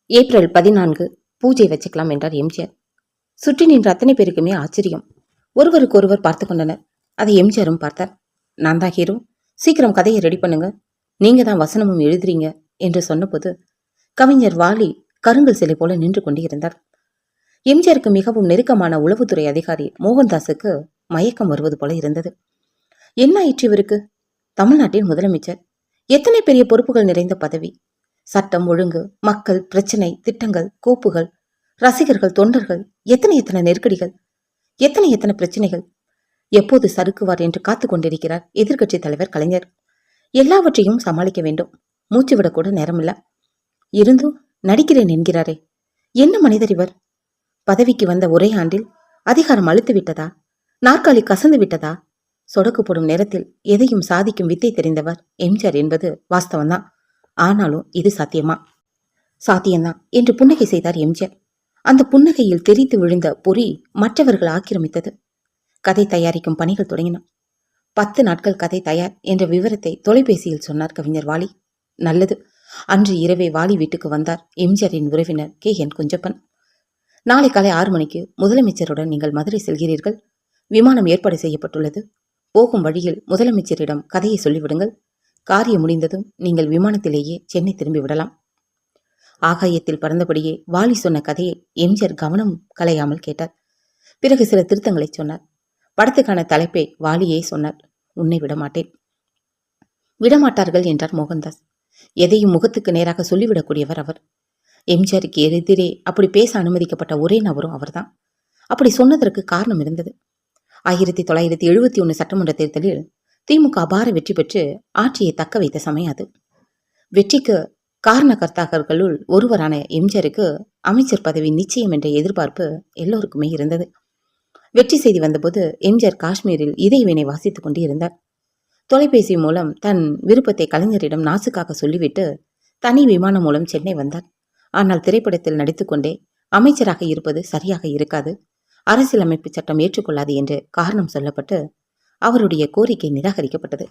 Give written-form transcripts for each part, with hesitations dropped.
April 14 பூஜை வச்சுக்கலாம் என்றார் எம்ஜிஆர். சுற்றி நின்ற அத்தனை பேருக்குமே ஆச்சரியம். ஒருவருக்கொருவர் பார்த்து கொண்டனர். அதை எம்ஜிஆரும் பார்த்தார். நான் தான் ஹீரோ, சீக்கிரம் கதையை ரெடி பண்ணுங்க, நீங்க தான் வசனமும் எழுதுறீங்க என்று சொன்னபோது கவிஞர் வாலி கருங்கல் சிலை போல நின்று கொண்டு இருந்தார். எம்ஜிஆருக்கு மிகவும் நெருக்கமான உளவுத்துறை அதிகாரி மோகன்தாஸுக்கு மயக்கம் வருவது போல இருந்தது. என்ன ஆயிற்று இவருக்கு? தமிழ்நாட்டின் முதலமைச்சர், எத்தனை பெரிய பொறுப்புகள் நிறைந்த பதவி, சட்டம் ஒழுங்கு, மக்கள் பிரச்சனை, திட்டங்கள், கோப்புகள், ரசிகர்கள், தொண்டர்கள், எத்தனை எத்தனை நெருக்கடிகள், எத்தனை எத்தனை பிரச்சனைகள். எப்போது சறுக்குவார் என்று காத்து கொண்டிருக்கிறார் எதிர்கட்சி தலைவர் கலைஞர். எல்லாவற்றையும் சமாளிக்க வேண்டும், மூச்சு விடக்கூட நேரமில்ல. இருந்தும் நடிக்கிறேன் என்கிறாரே, என்ன மனிதர் இவர்? பதவிக்கு வந்த ஒரே ஆண்டில் அதிகாரம் அழுத்து விட்டதா, நாற்காலி கசந்து விட்டதா? சொடக்கு போடும் நேரத்தில் எதையும் சாதிக்கும் வித்தை தெரிந்தவர் எம்ஜிஆர் என்பது வாஸ்தவம்தான். ஆனாலும் இது சாத்தியமா? சாத்தியம்தான் என்று புன்னகை செய்தார் எம்ஜிஆர். அந்த புன்னகையில் தெரித்து விழுந்த பொறி மற்றவர்கள் ஆக்கிரமித்தது. கதை தயாரிக்கும் பணிகள் தொடங்கின. 10 நாட்கள் கதை தயார் என்ற விவரத்தை தொலைபேசியில் சொன்னார் கவிஞர் வாலி. நல்லது. அன்று இரவே வாலி வீட்டுக்கு வந்தார் எம்ஜிஆரின் உறவினர் KN குஞ்சப்பன். நாளை காலை 6 மணிக்கு முதலமைச்சருடன் நீங்கள் மதுரை செல்கிறீர்கள். விமானம் ஏற்பாடு செய்யப்பட்டுள்ளது. போகும் வழியில் முதலமைச்சரிடம் கதையை சொல்லிவிடுங்கள். காரியம் முடிந்ததும் நீங்கள் விமானத்திலேயே சென்னை திரும்பி விடலாம். ஆகாயத்தில் பறந்தபடியே வாலி சொன்ன கதையை எம்ஜிஆர் கவனம் கலையாமல் கேட்டார். பிறகு சில திருத்தங்களை சொன்னார். படத்துக்கான தலைப்பை வாலியே சொன்னார். உன்னை விடமாட்டேன். விடமாட்டார்கள் என்றார் மோகன்தாஸ். எதையும் முகத்துக்கு நேராக சொல்லிவிடக்கூடியவர் அவர். எம்ஜிஆருக்கு எதிரே அப்படி பேச அனுமதிக்கப்பட்ட ஒரே நபரும் அவர்தான். அப்படி சொன்னதற்கு காரணம் இருந்தது. 1971 சட்டமன்ற தேர்தலில் திமுக அபார வெற்றி பெற்று ஆட்சியை தக்க வைத்த சமயம் அது. வெற்றிக்கு காரணகர்த்தாக்களுள் ஒருவரான எம்ஜிஆருக்கு அமைச்சர் பதவி நிச்சயம் என்ற எதிர்பார்ப்பு எல்லோருக்குமே இருந்தது. வெற்றி செய்தி வந்தபோது எம்ஜிஆர் காஷ்மீரில் இதயவீணை வாசித்துக் கொண்டு இருந்தார். தொலைபேசி மூலம் தன் விருப்பத்தை கலைஞரிடம் நாசுக்காக சொல்லிவிட்டு தனி விமானம் மூலம் சென்னை வந்தார். ஆனால் திரைப்படத்தில் நடித்துக்கொண்டே அமைச்சராக இருப்பது சரியாக இருக்காது, அரசியலமைப்பு சட்டம் ஏற்றுக்கொள்ளாது என்று காரணம் சொல்லப்பட்டு அவருடைய கோரிக்கை நிராகரிக்கப்பட்டது.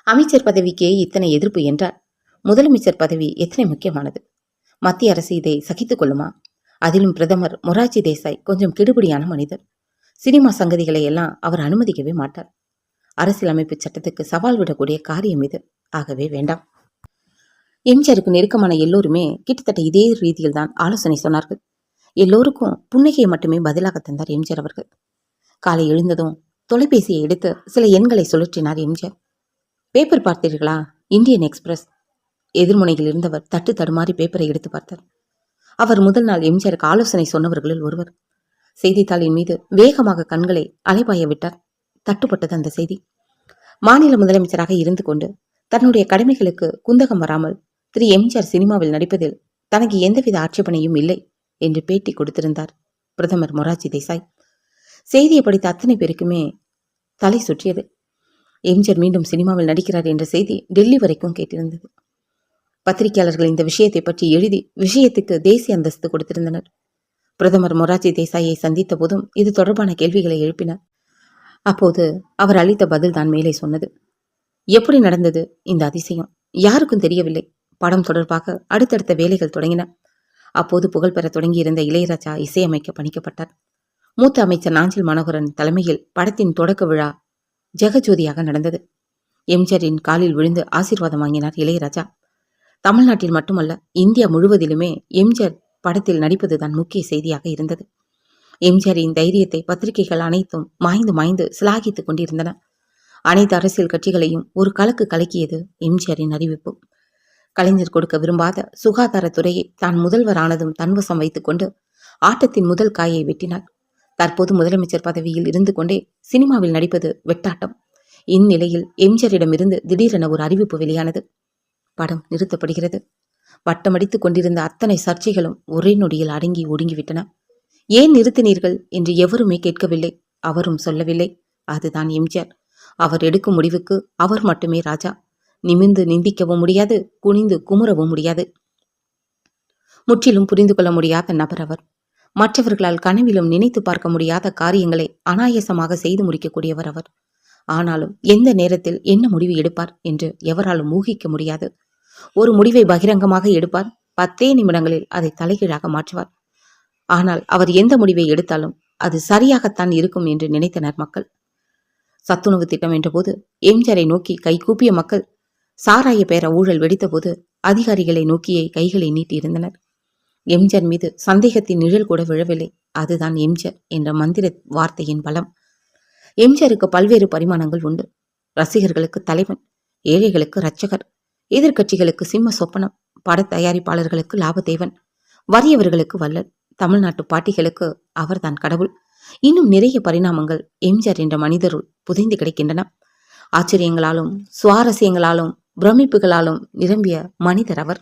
அமைச்சர் பதவிக்கே இத்தனை எதிர்ப்பு என்றால் முதலமைச்சர் பதவி எத்தனை முக்கியமானது? மத்திய அரசு இதை சகித்துக் கொள்ளுமா? அதிலும் பிரதமர் மொரார்ஜி தேசாய் கொஞ்சம் கெடுபிடியான மனிதர். சினிமா சங்கதிகளை எல்லாம் அவர் அனுமதிக்கவே மாட்டார். அரசியலமைப்பு சட்டத்துக்கு சவால் விடக்கூடிய காரியம் இது. ஆகவே வேண்டாம். எம்ஜிஆருக்கு நெருக்கமான எல்லோருமே கிட்டத்தட்ட இதே ரீதியில் தான் ஆலோசனை சொன்னார்கள். எல்லோருக்கும் புன்னகையை மட்டுமே பதிலாக தந்தார் எம்ஜிஆர் அவர்கள். காலை எழுந்ததும் தொலைபேசியை எடுத்து சில எண்களை சுழற்றினார் எம்ஜிஆர். பேப்பர் பார்த்தீர்களா? Indian Express. எதிர்முனையில் இருந்தவர் தட்டு தடுமாறி பேப்பரை எடுத்து பார்த்தார். அவர் முதல் நாள் எம்ஜிஆருக்கு ஆலோசனை சொன்னவர்களில் ஒருவர். செய்தித்தாளின் மீது வேகமாக கண்களை அலைபாய விட்டார். தட்டுப்பட்டது அந்த செய்தி. மாநில முதலமைச்சராக இருந்து கொண்டு தன்னுடைய கடமைகளுக்கு குந்தகம் வராமல் திரு எம்ஜிஆர் சினிமாவில் நடிப்பதில் தனக்கு எந்தவித ஆட்சேபனையும் இல்லை என்று பேட்டி கொடுத்திருந்தார் பிரதமர் மொரார்ஜி தேசாய். செய்தியை படித்த அத்தனை பேருக்குமே தலை சுற்றியது. எம்ஜிஆர் மீண்டும் சினிமாவில் நடிக்கிறார் என்ற செய்தி டெல்லி வரைக்கும் கேட்டிருந்தது. பத்திரிகையாளர்கள் இந்த விஷயத்தை பற்றி எழுதி விஷயத்துக்கு தேசிய அந்தஸ்து கொடுத்திருந்தனர். பிரதமர் மொரார்ஜி தேசாயை சந்தித்த போதும் இது தொடர்பான கேள்விகளை எழுப்பினார். அப்போது அவர் அளித்த பதில் தான் மேலே சொன்னது. எப்படி நடந்தது இந்த அதிசயம்? யாருக்கும் தெரியவில்லை. படம் தொடர்பாக அடுத்தடுத்த வேலைகள் தொடங்கின. அப்போது புகழ்பெற தொடங்கியிருந்த இளையராஜா இசையமைக்க பணிக்கப்பட்டார். மூத்த அமைச்சர் நாஞ்சில் மனோகரன் தலைமையில் படத்தின் தொடக்க விழா ஜெகஜோதியாக நடந்தது. எம்ஜிஆரின் காலில் விழுந்து ஆசீர்வாதம் வாங்கினார் இளையராஜா. தமிழ்நாட்டில் மட்டுமல்ல, இந்தியா முழுவதிலுமே எம்ஜிஆர் படத்தில் நடிப்பதுதான் முக்கிய செய்தியாக இருந்தது. எம்ஜிஆரின் தைரியத்தை பத்திரிகைகள் அனைத்தும் மாய்ந்து மாய்ந்து சிலாகித்துக் கொண்டிருந்தன. அனைத்து அரசியல் கட்சிகளையும் ஒரு கலக்கு கலக்கியது எம்ஜிஆரின் அறிவிப்பு. கலைஞர் கொடுக்க விரும்பாத சுகாதாரத்துறையை தான் முதல்வர் ஆனதும் தன்வசம் வைத்துக் கொண்டு ஆட்டத்தின் முதல் காயை வெட்டினார். தற்போது முதலமைச்சர் பதவியில் இருந்து கொண்டே சினிமாவில் நடிப்பது வெட்டாட்டம். இந்நிலையில் எம்ஜிஆரிடமிருந்து திடீரென ஒரு அறிவிப்பு வெளியானது. படம் நிறுத்தப்படுகிறது. வட்டமடித்துக் கொண்டிருந்த அத்தனை சர்ச்சைகளும் ஒரே நொடியில் அடங்கி ஒடுங்கிவிட்டன. ஏன் நிறுத்தினீர்கள் என்று எவருமே கேட்கவில்லை, அவரும் சொல்லவில்லை. அதுதான் எம்ஜிஆர். அவர் எடுக்கும் முடிவுக்கு அவர் மட்டுமே ராஜா. நிமிர்ந்து நிந்திக்கவும் முடியாது, குனிந்து குமுறவும் முடியாது. முற்றிலும் புரிந்து கொள்ள முடியாத நபர் அவர். மற்றவர்களால் கனவிலும் நினைத்து பார்க்க முடியாத காரியங்களை அனாயசமாக செய்து முடிக்கக்கூடியவர் அவர். ஆனாலும் எந்த நேரத்தில் என்ன முடிவு எடுப்பார் என்று எவராலும் ஊகிக்க முடியாது. ஒரு முடிவை பகிரங்கமாக எடுப்பார், 10 நிமிடங்களில் அதை தலைகீழாக மாற்றுவார். ஆனால் அவர் எந்த முடிவை எடுத்தாலும் அது சரியாகத்தான் இருக்கும் என்று நினைத்தனர் மக்கள். சத்துணவு திட்டம் என்றபோது எம்ஜிஆரை நோக்கி கைகூப்பிய மக்கள் சாராய பேர ஊழல் வெடித்தபோது அதிகாரிகளை நோக்கியே கைகளை நீட்டியிருந்தனர். எம்ஜிஆர் மீது சந்தேகத்தின் நிழல் கூட விழவில்லை. அதுதான் எம்ஜிஆர் என்ற மந்திர வார்த்தையின் பலம். எம்ஜிஆருக்கு பல்வேறு பரிமாணங்கள் உண்டு. ரசிகர்களுக்கு தலைவன், ஏழைகளுக்கு இரட்சகர், எதிர்க்கட்சிகளுக்கு சிம்ம சொப்பனம், பட தயாரிப்பாளர்களுக்கு லாபதேவன், வறியவர்களுக்கு வள்ளல், தமிழ்நாட்டு பாட்டிகளுக்கு அவர்தான் கடவுள். இன்னும் நிறைய பரிணாமங்கள் எம்ஜிஆர் என்ற மனிதருள் புதைந்து கிடக்கின்றன. ஆச்சரியங்களாலும் சுவாரஸ்யங்களாலும் பிரமிப்புகளாலும் நிரம்பிய மனிதர் அவர்.